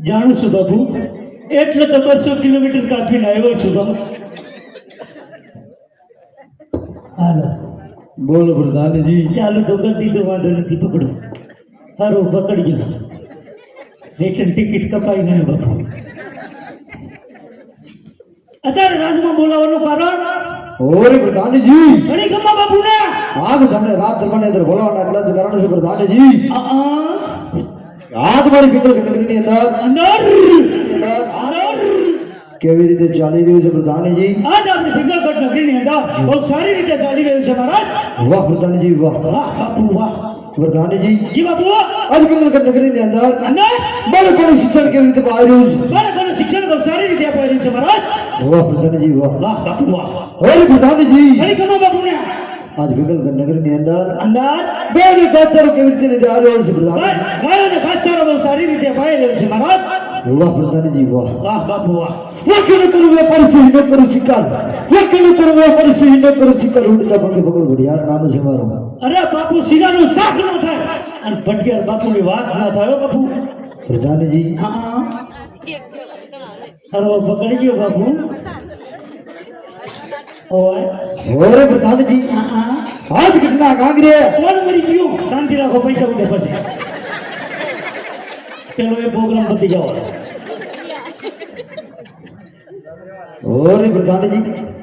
જાણું છું બાબુ, એટલે તો 200 કિલોમીટર કાપીને આવ્યો છું બાબુ. હાલો બોલો પ્રધાનજી. ચાલુ તો કરી દીધું, વાંધો નથી. પકડો, સારું પકડજો. રિટર્ન ટિકિટ કપાઈ નહીં બાપુ. અત્યારે રાજમાં બોલાવવાનું કારણ ઓરે પ્રધાનજી ઘણી ગમા બાપુ ને આજ તમને રાત દરમિયાન અંદર બોલાવવાના એટલા જ કારણ છે પ્રધાનજી. આજ મારી પિત્તળ નગરીની અંદર કેવી રીતે ચાલી રહ્યું છે પ્રધાનજી? આજ આપણી ભીગલગઢ નગરીની અંદર બહુ સારી રીતે ચાલી રહ્યું છે મહારાજ. વાહ પ્રધાનજી વાહ. વાહ બાપુ વાહ. પ્રધાનજી જી બાપુ. આજ ભીગલગઢ નગરીની અંદર અંદર બાળકોનું શિક્ષણ કેવી રીતે અપાઈ રહ્યું છે? બાળકોને શિક્ષણ બહુ સારી રીતે અપાઈ રહ્યું છે મહારાજ. વાહ પ્રધાનજી વાહ. વાહ બાપુ વાહ. અરે પ્રધાનજી ઘણી ગમો બાપુને. આજ ભીગલગઢ નગરીની અંદર અંદર બેને કાચારો કેવી રીતે નીચે આવ્યો છે પ્રધાનજી? ગાયોને ઘાસચારો બહુ સારી રીતે અપાઈ રહ્યો છે મહારાજ. વાહ પ્રધાનજી વાહ. વાહ બાપુ વાહ. વકીલ કરું વેપારી ન કરું શિકાર, વકીલ કરું વેપારી ન કરું શિકાર. ઉડતા પગે પકડ ઘડિયાળ નામ છે મારું. અરે બાપુ શીરાનું શાક ન થાય અને ભટકેર બાપુની વાત ના થાય હો બાપુ. પ્રધાનજી હા અરે પકડી ગયો બાપુ. ઓય ઓરે પ્રધાનજી હા આજ ઘટના કાંગરે કોણ મરી ગયું? શાંતિ રાખો, પૈસા ઉડે પછી પેલો એ પ્રોગ્રામ પતી જાવ. ઓરે પ્રધાનજી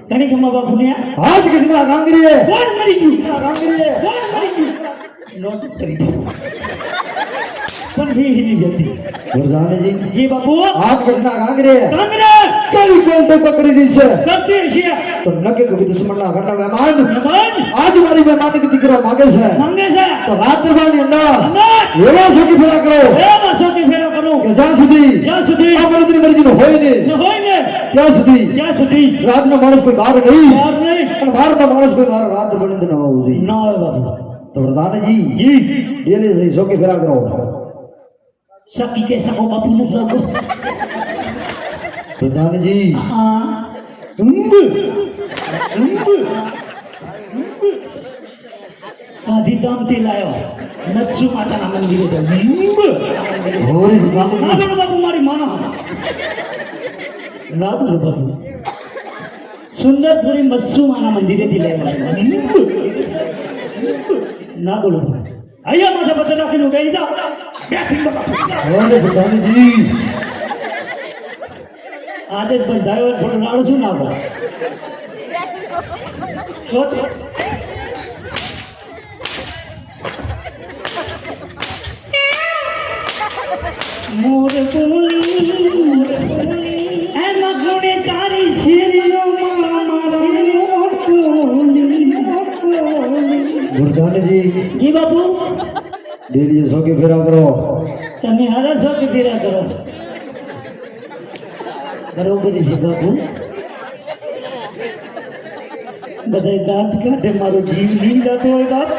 ઘણી ગમા બાપુ ને આજ ઘટના કાંગરે કોણ મરી ગયું? કાંગરે કોણ મરી ગયું? નોટ કરી દો પણ ભી જતી. પ્રધાનજી જી બાપુ. આજ ઘટના કાંગરે કાંગ્રેસ કઈ કોણ તો પકડી દી છે કરતી છે તો નકે કભી દુશ્મનના ઘરના મહેમાન મહેમાન આજ મારી મહેમાન કે દીકરો માગે છે માંગે છે તો રાત્રિની અંદર અંદર એવા છોકી ફેરા કરો એવા સોટી ફેરો કરું કે જ્યાં સુધી જ્યાં સુધી આ મરદની મરજીનો હોય ને ન હોય ને ત્યાં સુધી ત્યાં સુધી રાતનો માણસ કોઈ બહાર નહીં બહાર નહીં અને બહારનો માણસ કોઈ મારા રાત બની ન આવવું જોઈએ. ના આવે બાપુ. તો પ્રધાનજી જી ડેલી છોકી ફેરા કરો. સકી કે સકો બાપુ ને સકો. પ્રધાનજી હા ગાંધીધામથી લાયો મત્સ્યુ માતાના મંદિરે તો હોરી પ્રધાનજી ના બોલો બાપુ, મારી માના ના બોલો બાપુ. સુંદરપુરી મત્સ્યુ માના મંદિરેથી લાવ્યો. ના બોલો અહીંયા માથે બધા રાખીને ગઈ જા બેઠી બાપુ. હોરી પ્રધાનજી આદત બંધાયો થોડું રાડું શું નાખો મોર બોલી એમાં ગુણે તારી શેરીનો પ્રધાનજી જી બાપુ. ડેલી છોકી ફેરા કરો. તમે હારા છો કે ફેરા કરો? બરોબર છે બાપુ. બધા દાંત કાઢે મારો જીવ નહીં જાતો હોય બાપ.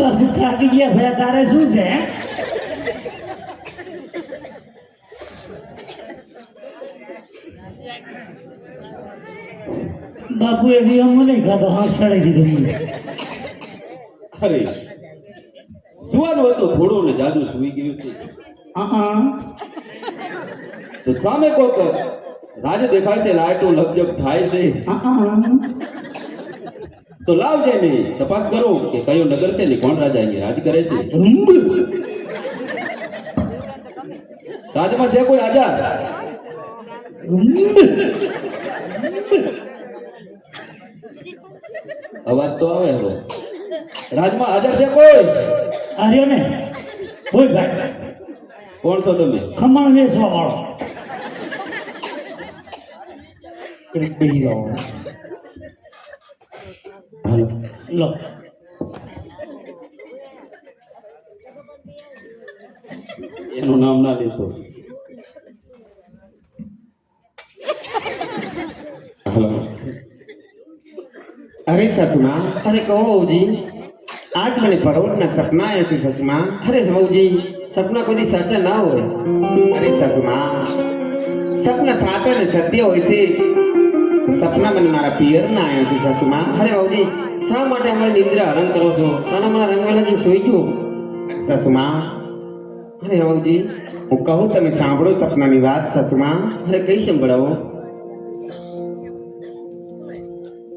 બાપુ થાકી ગયા ભયા, તારે શું છે? બાપુ એ વિયમ નહીં ખાતો, હા છડાઈ દીધું મને. અરે સુવાનું હતું થોડું ને જાદુ સુઈ ગયું છે. તો સામે કોક રાજ દેખાય છે, લાઈટો લપજપ થાય છે. તો લાવજે ને તપાસ કરો કે કયો નગર છે ને કોણ રાજા અહીં રાજ કરે છે. રાજમાં છે કોઈ આજાદ? અવાજ તો આવે હવે. રાજમાં હાજર છે કોઈ? આર્યો ને હોય ભાઈ, કોણ છો તમે? ખમણ વેચવા વાળો. લો એનું નામ ના લેતો. अरे ससुमा, अरे कहो बहू जी, आज मैंने परोठ ना सपना आया से ससुमा. अरे बहू जी, सपना कोई साचा ना हो. अरे ससुमा, सपना साचा ने सत्य હોય છે. સપના મને મારા પિયર ના આયા છે સસુમા. અરે બહુ जी, શા માટે અમારી નિંદ્રા હરણ કરો છો? શાના મારા રંગવેલા જેમ સોઈ ગયો સસુમા. અરે બહુ जी, હું કહું તમે સાંભળો સપનાની વાત સસુમા. અરે કઈ સંભળાવો.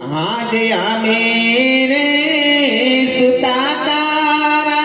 हाँ जे हमें रे सुता तारा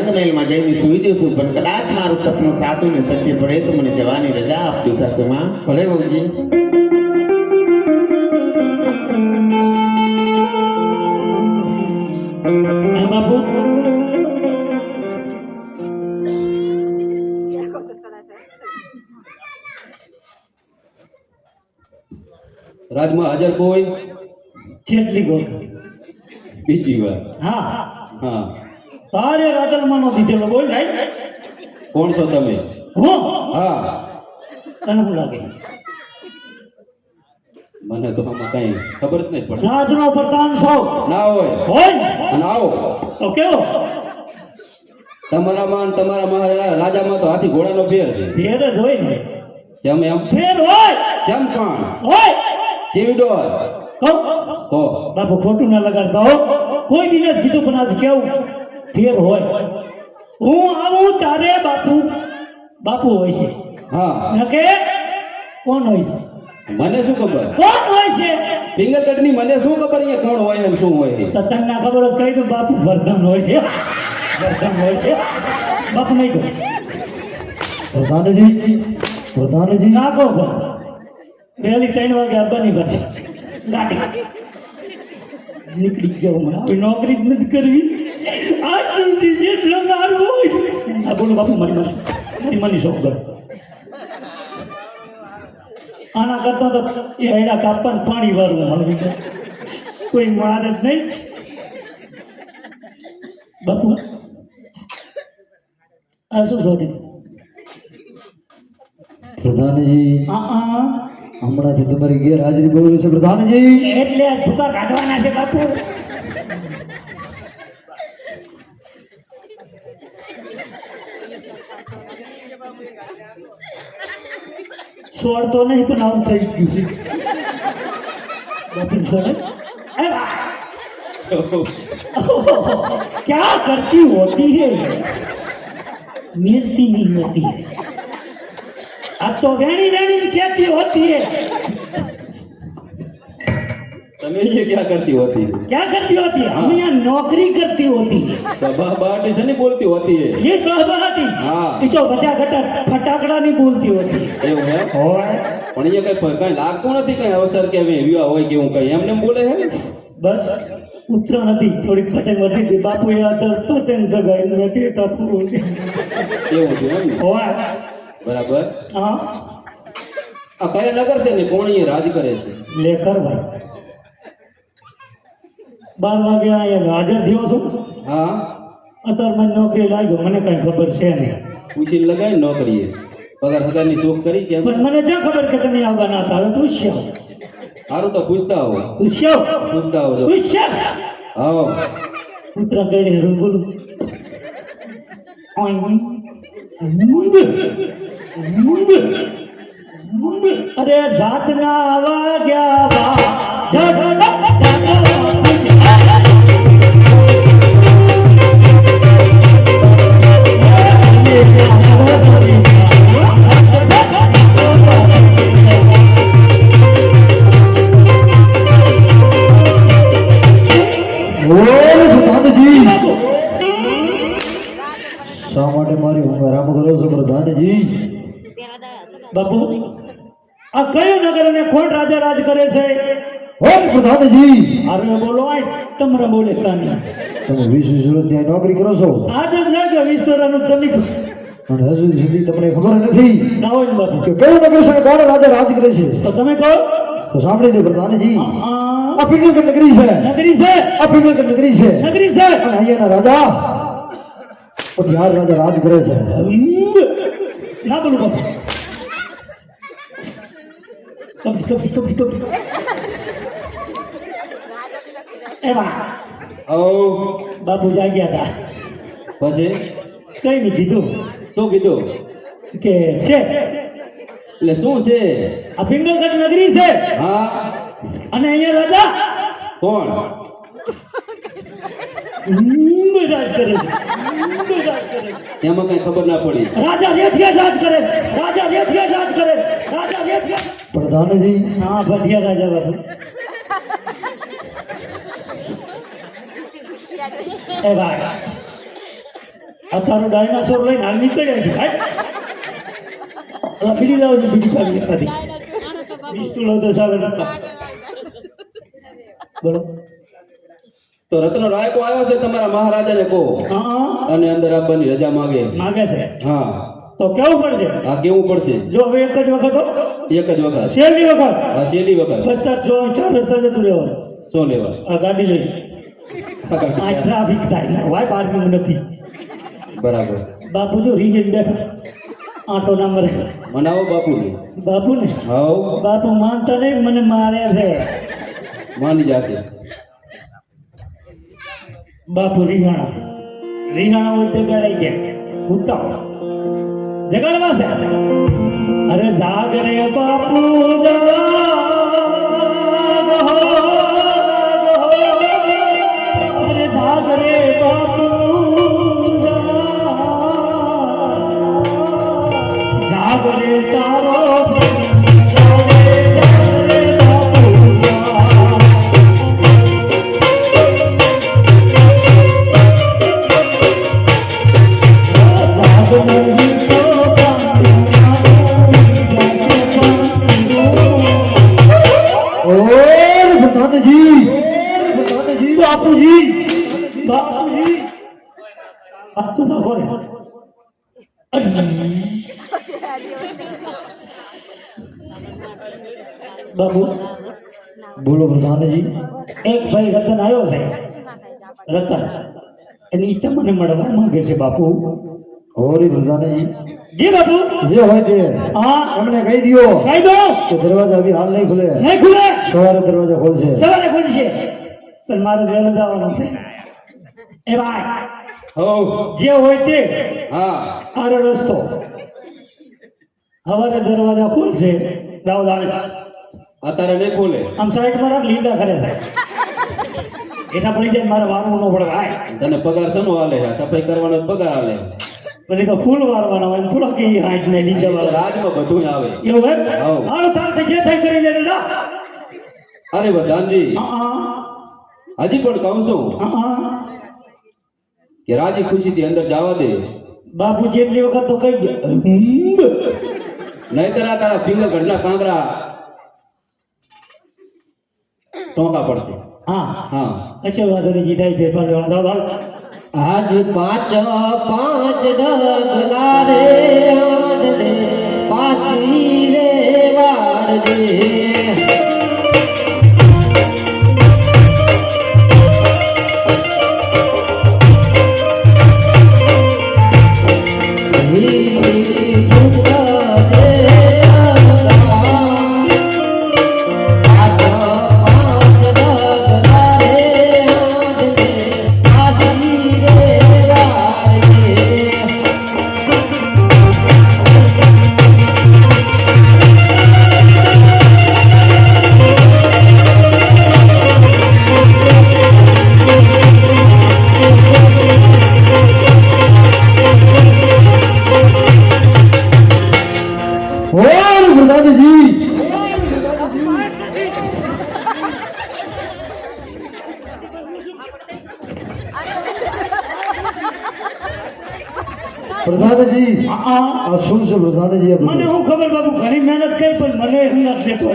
રંગમહેલમાં જઈને સુઈ જઉં છું, પણ કદાચ મારું સપનું સાચું ને સત્ય પડે તો મને જવાની રજા આપજો સાસુમાં. ભલે બહુજી. હે બાપુ રાજમાં હાજર કોઈ જેટલી ગોળ બીજી વાર. હા હા, તારે રાધલમાં નો દીધેલો બોલ ભાઈ કોણ છો તમે? હું હા, તને શું લાગે મને તો આમાં કઈ ખબર જ નહીં પડે. રાજનો પ્રધાન છો ના હોય હોય અને આવો તો કેવો તમારામાં ને તમારામાં રાજામાં તો હાથી ઘોડાનો ફેર છે. ફેર જ હોય ને જેમ એમ ફેર હોય જેમ પણ હોય ચીવડો કહું હો. બાપુ ખોટું ના લગાડતા હો કોઈ દિવસ કીધું પણ આજ કેવું ફેર હોય હું આવું તારે બાપુ બાપુ હોય છે હા, ન કે કોણ હોય છે મને શું ખબર? કોણ હોય છે ફિંગર કટ ની મને શું ખબર અહીંયા કોણ હોય ને શું હોય? તો તને ના ખબર હોય કહી દઉં બાપુ વર્ધન હોય છે વર્ધન હોય છે બાપુ નહીં કહું પ્રધાનજી ના કહો પહેલી 3 વાગે આવવાની પાછી ગાડી નીકળી જાઉં મને હવે નોકરી જ નથી કરવી આજ સુધી જેટલો મારવો હોય આ બોલો બાપુ મારી મની શોખ કર આના કરતા તો એ હેડા કાપવા ને પાણી વારવું મળવી છે કોઈ મારે જ નહીં બાપુ આ શું છોડી પ્રધાનજી હા હમણાંથી તમારી ગેરહાજરી બોલું છે પ્રધાનજી. એટલે ભૂકા કાઢવાના છે બાપુ છોડતો નહીં પણ આવું થઈ ગયું છે બાપુ છોડે એ વાહ! क्या करती होती है मिलती नहीं होती है अब तो वेणी वेणी कहती होती है તમે ये क्या करती होती है? क्या करती होती है हम यहाँ नौकरी करती होती है सभा बाटी से नहीं बोलती होती है. ये कहती हाँ. ये तो बजा घटा फटाकड़ा नहीं बोलती होती એવું હે? और પણ અહીંયા કઈ લાગતું નથી કઈ અવસર કે હવે વિવાહ હોય કે એવું કઈ એમને એમ બોલે છે. बस ઉતરા નથી થોડીક પતંગ વધી ગઈ બાપુ એ આદર પતંગ સગાઈ નથી ટાપુ એવું છે એમ ને? ઓય બરાબર. હા આ કયા નગર છે ને કોણ અહીંયા રાજ કરે છે? લે કરવા 12 વાગે અહીંયા હાજર થયો છું હા, અત્યારે મને નોકરી લાગ્યો મને કઈ ખબર છે નહીં પૂછીને લગાય નોકરીએ પગાર હજારની ચોક કરી કેમ? પણ મને જ્યાં ખબર કે તમે આવવાના હતા હવે પૂછ્યો સારું તો પૂછતા આવો. પૂછ્યો પૂછતા આવજો. પૂછ્યો આવો. ઉતરા ગઈ હરું બોલું અરે રાતના શા માટે મારી ઊંઘ હરામ કરો છો પ્રધાનજી? બાપુ આ કયું નગર અને કોણ રાજા રાજ કરે છે હોય પ્રધાનજી. અરે બોલો આય તમારે બોલે કાની તમે 20 વર્ષ ત્યાં નોકરી કરો છો આજ જ લાગ્યો વિશ્વરાનું તમે અને હજુ સુધી તમને ખબર નથી ના હોય ને બાપુ કે કયું નગર છે કોણ રાજા રાજ કરે છે. તો તમે કહો તો સાંભળી દે પ્રધાનજી. આ આ પિંગલગઢ નગરી છે. નગરી છે આ પિંગલગઢ નગરી છે. નગરી છે અને અહીંયાના રાજા પટિયાર રાજા રાજ કરે છે. ના બોલું બાપુ કબી એવા આવો. બાપુ જાગ્યા હતા પછી કઈ નહીં કીધું શું કીધું? કે છે એટલે શું છે? આ પિંગલગઢ નગરી છે હા, અને અહીંયા રાજા કોણ? રાજ કરે છે રાજ કરે છે. એમાં કઈ ખબર ના પડી. રાજા રેઠિયા રાજ કરે રાજા રેઠિયા રાજ કરે રાજા રેઠિયા પ્રધાનજી હા ભટિયા રાજા બાપુ એ ભાઈ આ તારો ડાયનાસોર લઈને હાલ નીકળ્યા છે ભાઈ હવે બીજી જાવ છે બીજી ખાલી એકાદી બીજું લો તો ચાલે બોલો તો રત્ન રાયકો આવ્યો છે તમારા મહારાજાને કહો હા અને અંદર આપવાની રજા માંગે માગે છે હા તો કેવું પડશે આ કેવું પડશે જો હવે એક જ વખત હો, એક જ વખત છેલ્લી વખત આ છેલ્લી વખત બસ તાર જો 4 રસ્તા જતું રહેવાનું શું લેવા આ ગાડી લઈ આ ટ્રાફિક થાય ના વાય પાર્કિંગ નથી બરાબર બાપુ જો રીજન બેઠા આટો ના મરે મનાવો બાપુને બાપુ ને હાઉ બાપુ માનતા નહીં મને મારે છે માની જશે બાપુ રીંગાણા હોય તો ગળાઈ ગયા ઉતાવ જગાડવા છે અરે જાગ રે બાપુ અરે જાગ રે બાપુ જાગ રે તારો और बताने जी बापूजी बापूजी अब तो ना हो रहा बाबू बोलो प्रधान जी एक भाई रतन आयो છે રતન એની તમને મળવા માંગે છે બાપુ और प्रधान जी જી બાપુ જે હોય તે હા એમને કહી દિયો કહી દો કે દરવાજા અભી હાલ નહીં ખુલે નહીં ખુલે સવારે દરવાજા ખોલશે સવારે ખુલશે પણ મારે વહેલું જવાનું છે એ ભાઈ હો જે હોય તે હા આરો રસ્તો હવારે દરવાજા ખુલશે દાવ દાવ અત્યારે નહીં ખોલે આમ સાઈડમાં રાખ લીંડા કરે છે એના પડી જાય મારે વારવું ન પડે ભાઈ તને પગાર શેનો હાલે સફાઈ કરવાનો જ પગાર હાલે પછી તો ફૂલ વારવાના હોય થોડા કે હાથ ને લીંડા વાળા રાજમાં બધું આવે એવું એમ હાઉ. હાલો તારથી જે થાય કરી લે દાદા અરે પ્રધાનજી હજી પણ કહું છું કે રાજી ખુશીથી અંદર જવા દે બાપુ જેટલી વખત તો કહી ગયા નહીતર આ તારા ફિંગર ઘટના કાંગરા ટોંકા પડશે હા હા અચલ વાતો ની જીતાઈ છે પણ દાવ દાવ आज 5 डगला रे आंडले पासी रे वाड़ रे प्रधान जी सुन से प्रधान जी મને હું ખબર બાપુ ઘણી મહેનત કરી પણ મને હિંમત લેતો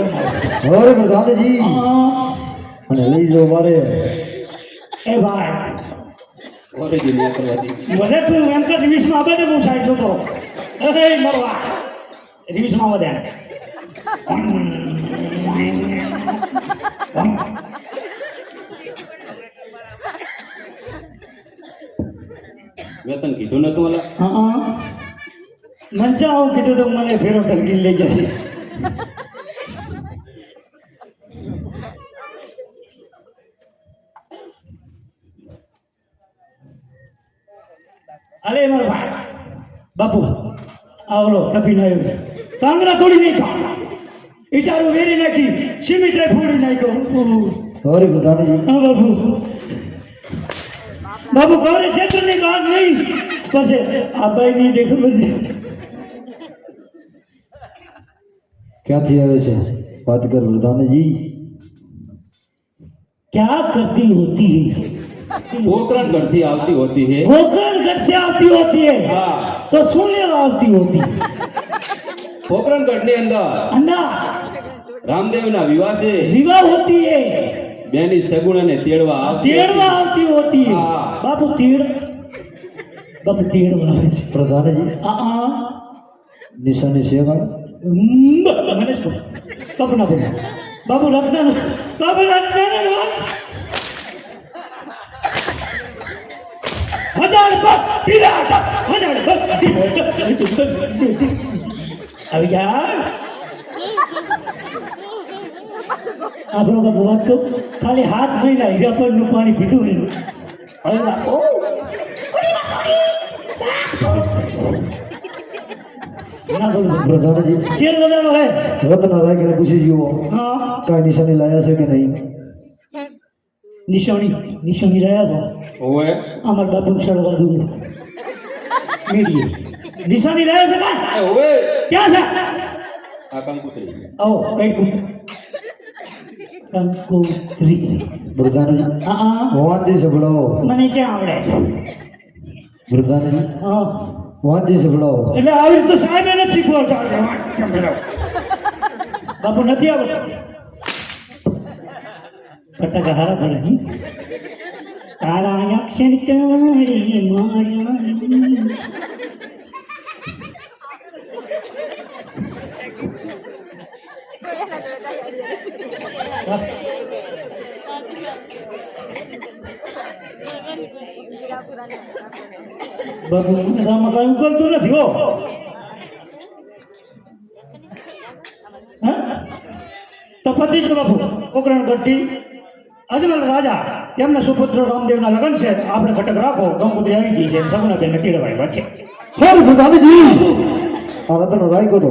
और प्रधान जी અને લઈ જાઓ મારે એ ભાઈ ઓરે જી નહીં કરવાથી મને તું એમ કે રિવિશમાં આવે ને હું સાઈડ જોતો અરે મરવા રિવિશમાં આવે મેં તને કીધું નતું ઓલા હા મંચા આવું કીધું તો મને ફેરો ટકી લઈ જાય અરે મારો ભાઈ બાપુ આવલો ટપી નાખ્યો કાંગરા તોડી નાખ્યા ઈટારું વેરી નાખી સિમેન્ટ ફોડી નાખ્યો और प्रधान जी હા બાપુ બાપુ ઘરે ક્ષેત્રની બહાર નહીં પછી આ ભાઈ ની દેખો પછી क्या थी वैसे बात कर प्रधान जी क्या करती होती है पोखरण गढ़ આવતી હોતી है पोखरण गढ़ से आती होती है हाँ तो सुन लेवा આવતી होती पोखरण गढ़ ने अंदर अन्ना रामदेव ना विवाह से विवाह होती है बेनी सगुण ने तेड़वा तेड़वा આવતી होती है हाँ। बापू तीड़ बनावे છે પ્રધાનજી आ નિશાની સેવા મને સપના બોલા બાબુ રત્ન બાબુ રત્ન હજાર પર પીલા હજાર પર આવી જા આપણો બાબુ વાત તો ખાલી હાથ મહિના હીરા પરનું પાણી પીધું એનું હવે ઓ ના બોલ પ્રધાનજી શેર લગાડો હે રત્ન રાખીને પૂછી જુઓ હા કાંઈ નિશાની લાયા છે કે નહીં નિશાની રહ્યા છો ओए আমার બાપુ સળવા દઉં મીડિયે નિશાની રહ્યા છે કાંઈ ए ओए ક્યાં છે आ कंकुतरी આવો કઈ કંકોત્રી પ્રધાનજી હા હા વાંચી સંભળાવો મને ક્યાં આવડે પ્રધાનજી હા વાંચી સંભળાવો એટલે આવી તો સાહેબ એને શીખવાડતા બાપુ નથી આવડતું કટકા હારા પડે નહીં તારા અક્ષર કાળી માયા બાપુ આમાં કઈ ઉકલતું નથી હો હા? તો પતિ જ બાપુ પોકરણ ગઢી અજમલ રાજા તેમના સુપુત્ર રામદેવના લગ્ન છે આપણે ઘટક રાખો કંકોત્રી આવી ગઈ છે સગુણાબેનને તેડવાય વચ્ચે સારું પ્રધાનજી આ રત્ન રાખ્યો તો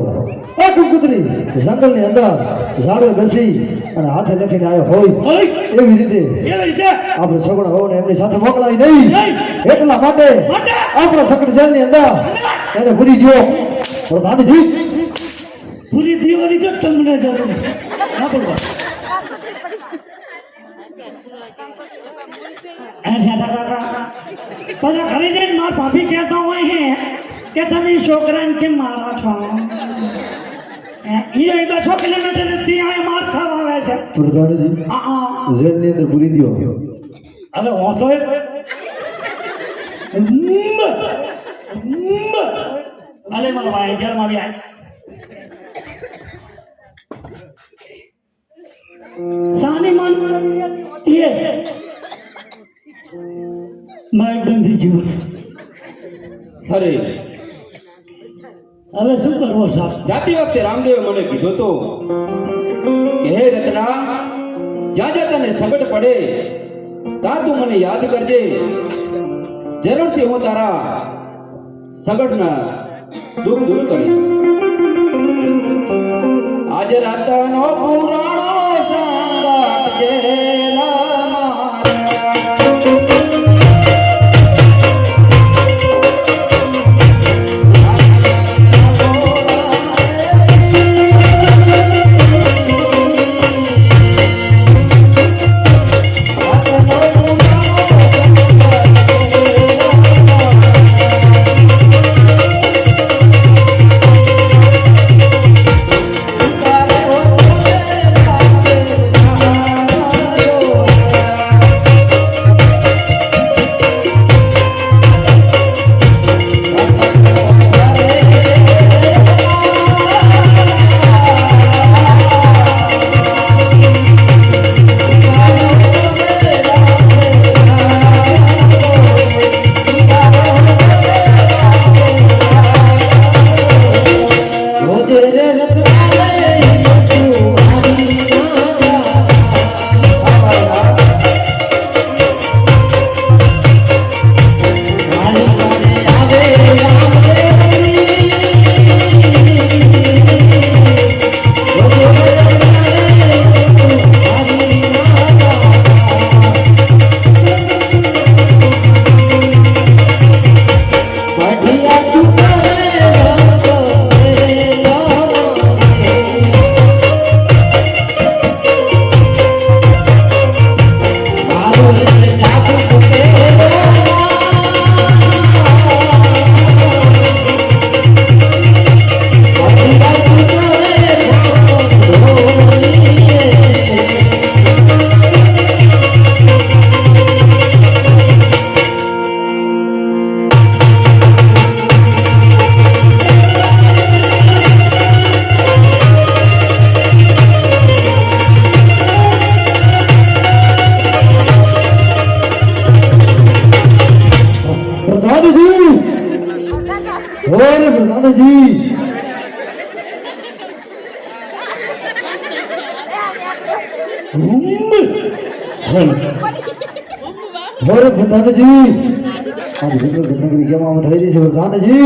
એ કંકુતરી જંગલની અંદર ઝાડે બેસી અને હાથે લખીને આવ્યો હોય ઓય એવી રીતે એવી રીતે આપણે સગુણ હોવને એમની સાથે મોકલાય નહીં એટલા માટે આપણા સકડ જેલની અંદર એને ભૂલી ગયો પ્રધાનજી પૂરી દીવાની તો તમને જરૂર ના બોલવા પછી ઘરે જઈને મારા ભાભી કહેતા હોય હે કે તમે છોકરાને કેમ મારો છો એ 200 કિલોમીટર થી અહીંયા માર ખાવા આવે છે પ્રધાનજી જેલની અંદર ભૂલી ગયો હવે વાંધો અરે મને ભાઈ જેલમાં આવી સાની માન ये માય બંધી જીવન अरे હવે શું કરવો સાહેબ जाती वक्त रामदेव મને કીધું તો કે હે રત્ના જ્યાં તને સંકટ પડે ત્યાં તું મને યાદ કરજે જરૂરથી હું તારા સંકટના દુઃખ દૂર કરીશ આજ રાતનો પુરાણો સંગાત જેલા और प्रधान जी और प्रधान जी आज नगरी क्या मामला है जी प्रधान जी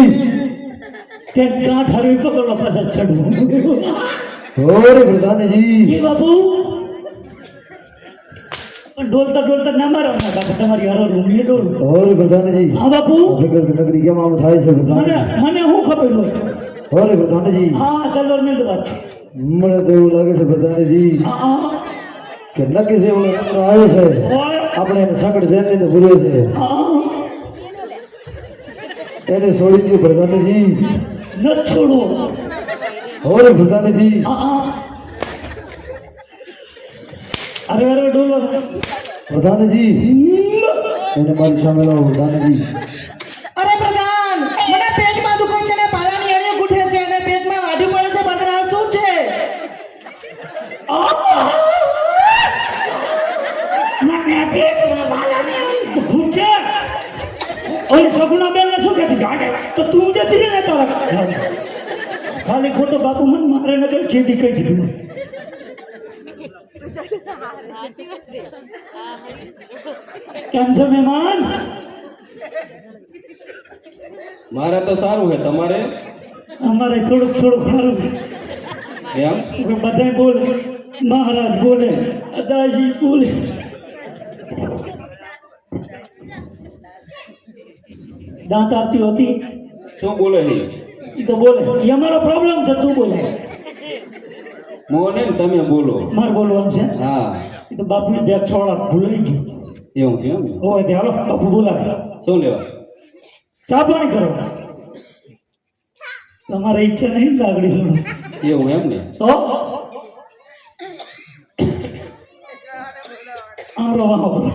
કે ગાંઠ હરવી પકડો પાછા ચડવું और प्रधान जी એ બાપુ પણ ડોલતા ના મારો ના બાપુ તમારી હારો રૂમ ને ડોલ और प्रधान जी હા બાપુ नगरी क्या मामला है प्रधान મને શું ખબર હોય और प्रधान जी હા કલર ની વાત મને તો એવું લાગે છે પ્રધાન જી હા કે નક્કી છે ઓલો નંબર આવે છે ઓય આપણે એને સંકટ જેલ ને પૂરે છે હા એને છોડી દીધું પ્રધાનજી ન છોડો और प्रधानजी હા અરે અરે ડોલો प्रधानजी એને મારી સામે લાવો પ્રધાનજી અરે પ્રધાન મને પેટમાં દુખે છે ને પાલાની એણે ગુઠે છે અને પેટમાં વાઢી પડે છે પ્રધાન શું છે મને પેટમાં વાલાને ખૂબ છે ઓલી સગુણા બેન ને શું કહેતી ગાડે તો તું જતી રહે ને તારા ખાલી ખોટો બાપુ મન મારે ન કઈ છેદી કહી દીધું કેમ છો મહેમાન મારે તો સારું છે તમારે અમારે થોડુંક સારું છે એમ બધા બોલે મહારાજ બોલે દાજી બોલે દાંત આપતી હતી શું બોલે છે એ તો બોલે એ અમારો પ્રોબ્લેમ છે તું બોલે મોને ને તમે બોલો મારે બોલવાનું છે હા એ તો બાપુની બે છોડા ભૂલાઈ ગયું એવું કેમ હોય તે હાલો બાપુ બોલાવે શું લેવા ચા પાણી કરો તમારે ઈચ્છા નહીં લાગણી સુનો એવું એમ ને તો આમરો વાહો કરો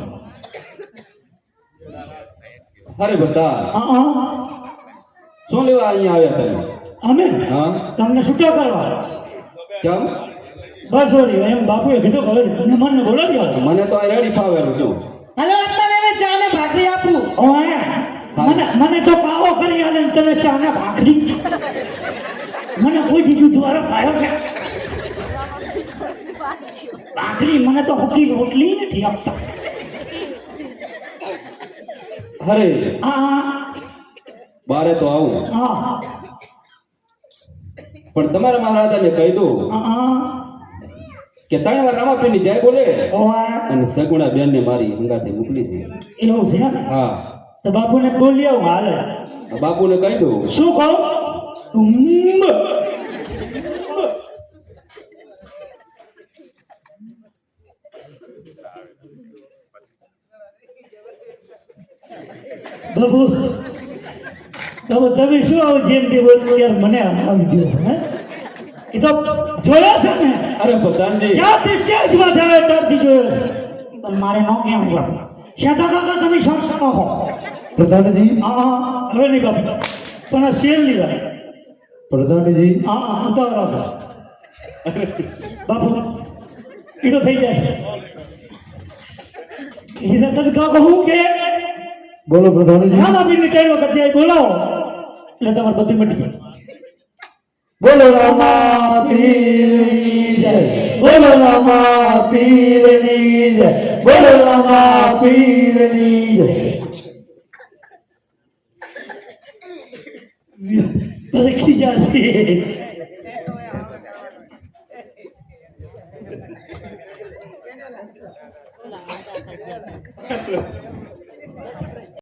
અરે બધા હા શું લેવા અહીંયા આવ્યા તમે અમે હા તમને છૂટા કરવા કેમ બસ વળી એમ બાપુએ કીધું હવે મહેમાનને બોલાવ્યો મને તો આ રેડી ફાવેલું છું હાલો અત્યારે હવે ચા ને ભાખરી આપું મને તો પાવો કરી આલે ને તમે ચા ને ભાખરી મને કોઈ દીધું દ્વારા પાયો છે ભાખરી મને તો હુકી રોટલી નથી આપતા અરે હા બારે તો આવું હા પણ તમારા મહારાજાને કહી દો હા કે 3 વાર રામાપીરની જય બોલે ઓય અને સગુણા બેન ને મારી હંગાતે મોકલી છે એવું છે હા તો બાપુને બોલી આવું હાલે આ બાપુને કહી દો શું કહું બાબુ બાબુ તમે શું આવું જેમ તે બોલું યાર મને આવી ગયો છે હે એ તો જોયો છે ને અરે પ્રધાનજી ક્યાંથી સ્ટેજમાં જાય ત્યારથી જોયો છે પણ મારે ન કેવું બાપુ શેતા કાકા તમે સમસમો હો પ્રધાનજી હા હવે નહીં બાપુ પણ આ શેર લીધા પ્રધાનજી હા ઉતાવળ બાપુ એ તો થઈ જશે એ રતન કાકો હું કે બોલો પ્રધાનજી રામાપીરની કઈ વખત જાય બોલાવો એટલે તમારે બધું મટી જાય બોલો રામા પીરની જય બોલો રામા પીરની જય બોલો રામા પીરની જય પછી ખીજાશે